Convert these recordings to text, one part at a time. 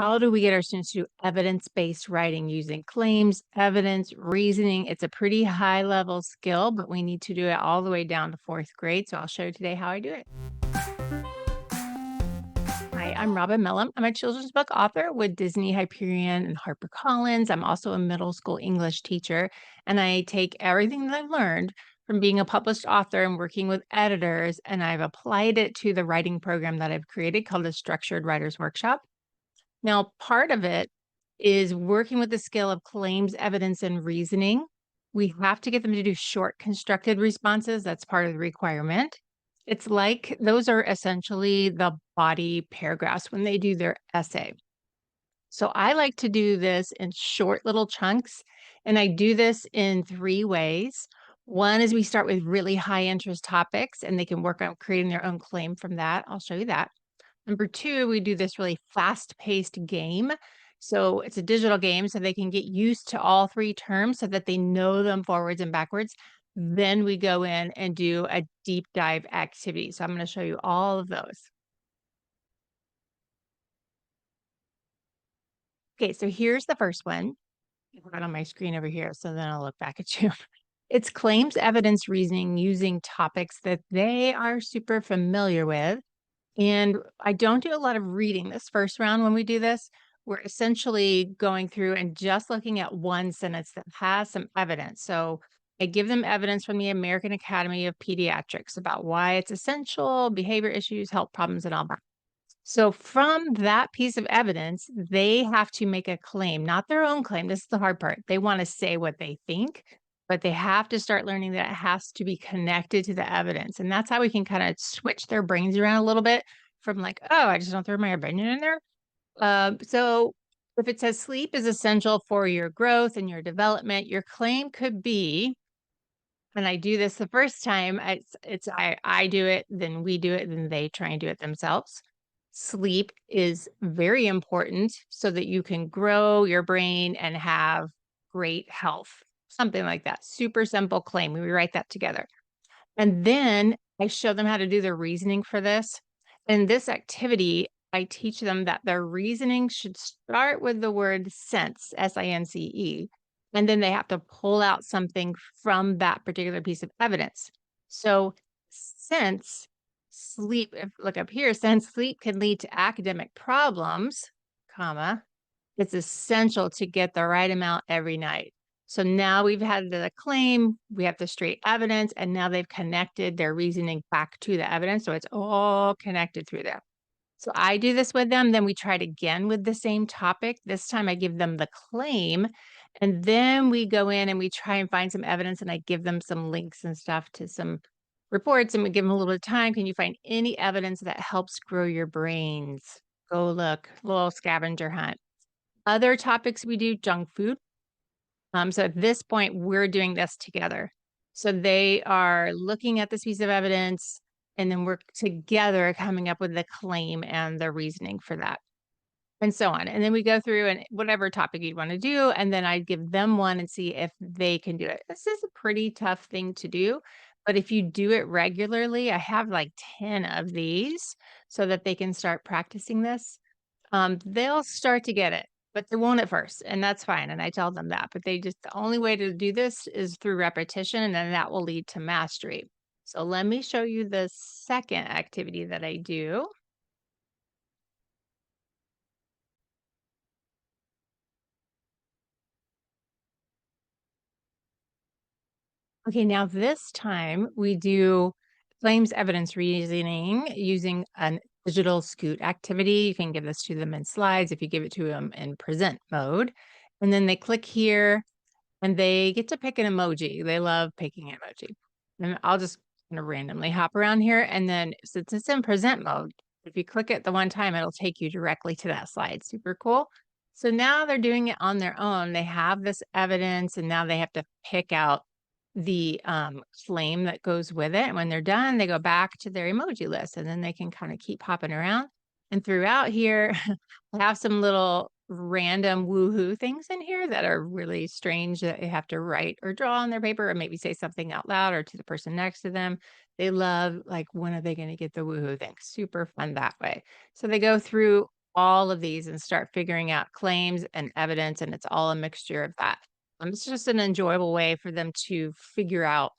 How do we get our students to do evidence-based writing using claims, evidence, reasoning? It's a pretty high level skill, but we need to do it all the way down to fourth grade. So I'll show you today how I do it. Hi, I'm Robin Mellum. I'm a children's book author with Disney Hyperion and HarperCollins. I'm also a middle school English teacher, and I take everything that I've learned from being a published author and working with editors, and I've applied it to the writing program that I've created called the Structured Writers Workshop. Now, part of it is working with the skill of claims, evidence, and reasoning. We have to get them to do short constructed responses. That's part of the requirement. It's like those are essentially the body paragraphs when they do their essay. So I like to do this in short little chunks, and I do this in three ways. One is we start with really high interest topics, and they can work on creating their own claim from that. I'll show you that. Number two, we do this really fast-paced game. So it's a digital game, so they can get used to all three terms so that they know them forwards and backwards. Then we go in and do a deep dive activity. So I'm going to show you all of those. Okay, so here's the first one. I have it on my screen over here, so then I'll look back at you. It's claims, evidence, reasoning using topics that they are super familiar with. And I don't do a lot of reading this first round when we do this. We're essentially going through and just looking at one sentence that has some evidence. So I give them evidence from the American Academy of Pediatrics about why it's essential, behavior issues, health problems, and all that. So from that piece of evidence, they have to make a claim, not their own claim. This is the hard part. They want to say what they think, but they have to start learning that it has to be connected to the evidence. And that's how we can kind of switch their brains around a little bit from like, oh, I just don't throw my opinion in there. So if it says sleep is essential for your growth and your development, your claim could be, and I do this the first time, I do it, then we do it, then they try and do it themselves. Sleep is very important so that you can grow your brain and have great health. Something like that. Super simple claim. We write that together. And then I show them how to do their reasoning for this. In this activity, I teach them that their reasoning should start with the word sense, S-I-N-C-E, and then they have to pull out something from that particular piece of evidence. So since sleep, if look up here, since sleep can lead to academic problems, comma, it's essential to get the right amount every night. So now we've had the claim, we have the straight evidence, and now they've connected their reasoning back to the evidence. So it's all connected through there. So I do this with them. Then we try it again with the same topic. This time I give them the claim, and then we go in and we try and find some evidence, and I give them some links and stuff to some reports, and we give them a little bit of time. Can you find any evidence that helps grow your brains? Go look, little scavenger hunt. Other topics we do, junk food. So at this point, we're doing this together. So they are looking at this piece of evidence, and then we're together coming up with the claim and the reasoning for that, and so on. And then we go through and whatever topic you'd want to do, and then I give them one and see if they can do it. This is a pretty tough thing to do, but if you do it regularly, I have like 10 of these so that they can start practicing this. They'll start to get it, but they won't at first, and that's fine, and I tell them that, but they just the only way to do this is through repetition, and then that will lead to mastery. So let me show you the second activity that I do. Okay, now this time we do claims evidence reasoning using a digital scoot activity. You can give this to them in slides if you give it to them in present mode. And then they click here and they get to pick an emoji. They love picking an emoji. And I'll just kind of randomly hop around here. And then since it's in present mode, if you click it the one time, it'll take you directly to that slide. Super cool. So now they're doing it on their own. They have this evidence and now they have to pick out the claim that goes with it. And when they're done, they go back to their emoji list and then they can kind of keep hopping around. And throughout here, I have some little random woohoo things in here that are really strange that they have to write or draw on their paper or maybe say something out loud or to the person next to them. They love, like, when are they going to get the woohoo thing? Super fun that way. So they go through all of these and start figuring out claims and evidence, and it's all a mixture of that. It's just an enjoyable way for them to figure out,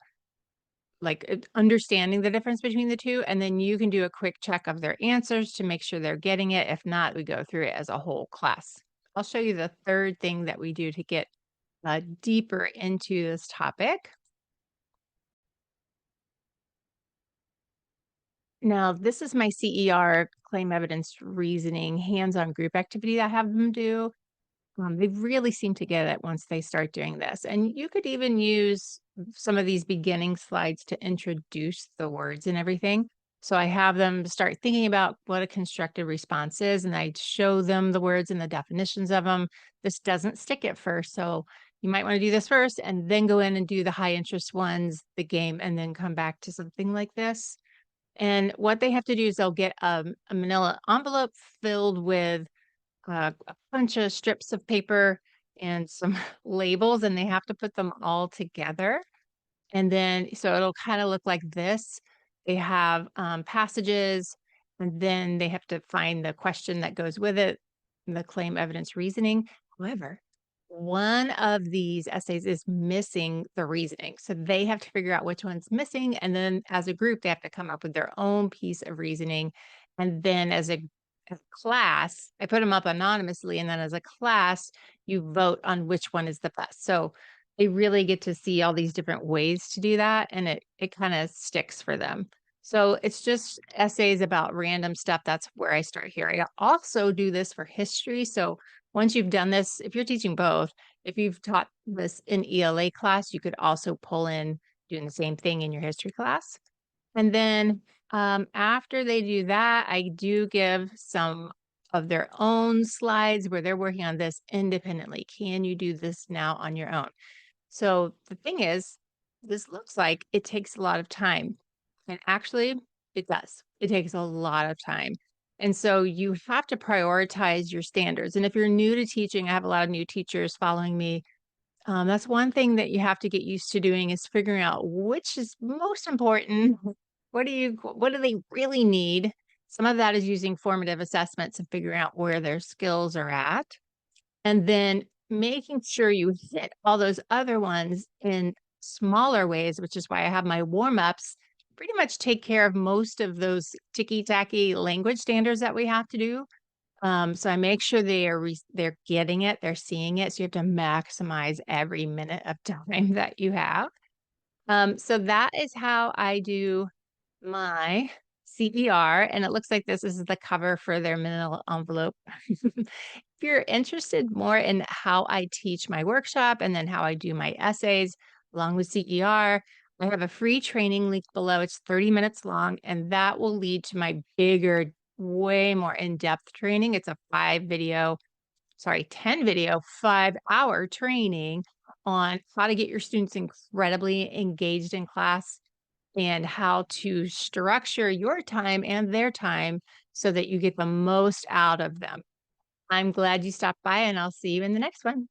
like, understanding the difference between the 2, and then you can do a quick check of their answers to make sure they're getting it. If not, we go through it as a whole class. I'll show you the third thing that we do to get deeper into this topic. Now, this is my CER, claim evidence reasoning, hands-on group activity that I have them do. They really seem to get it once they start doing this. And you could even use some of these beginning slides to introduce the words and everything. So I have them start thinking about what a constructive response is, and I show them the words and the definitions of them. This doesn't stick at first. So you might want to do this first and then go in and do the high interest ones, the game, and then come back to something like this. And what they have to do is they'll get a manila envelope filled with a bunch of strips of paper and some labels, and they have to put them all together. And then, so it'll kind of look like this. They have passages, and then they have to find the question that goes with it, and the claim, evidence, reasoning. However, one of these essays is missing the reasoning. So they have to figure out which one's missing. And then as a group, they have to come up with their own piece of reasoning. And then as a class, I put them up anonymously. And then as a class, you vote on which one is the best. So they really get to see all these different ways to do that. And it kind of sticks for them. So it's just essays about random stuff. That's where I start here. I also do this for history. So once you've done this, if you're teaching both, if you've taught this in ELA class, you could also pull in doing the same thing in your history class. And then after they do that, I do give some of their own slides where they're working on this independently. Can you do this now on your own? So the thing is, this looks like it takes a lot of time. And actually, it does. It takes a lot of time. And so you have to prioritize your standards. And if you're new to teaching, I have a lot of new teachers following me. That's one thing that you have to get used to doing is figuring out which is most important. What do they really need? Some of that is using formative assessments and figuring out where their skills are at. And then making sure you hit all those other ones in smaller ways, which is why I have my warm-ups pretty much take care of most of those ticky-tacky language standards that we have to do. So I make sure they're getting it, they're seeing it. So you have to maximize every minute of time that you have. So that is how I do my CER, and it looks like this is the cover for their manila envelope. If you're interested more in how I teach my workshop and then how I do my essays along with CER, I have a free training link below. It's 30 minutes long, and that will lead to my bigger, way more in-depth training. It's a 10 video, 5-hour training on how to get your students incredibly engaged in class and how to structure your time and their time so that you get the most out of them. I'm glad you stopped by, and I'll see you in the next one.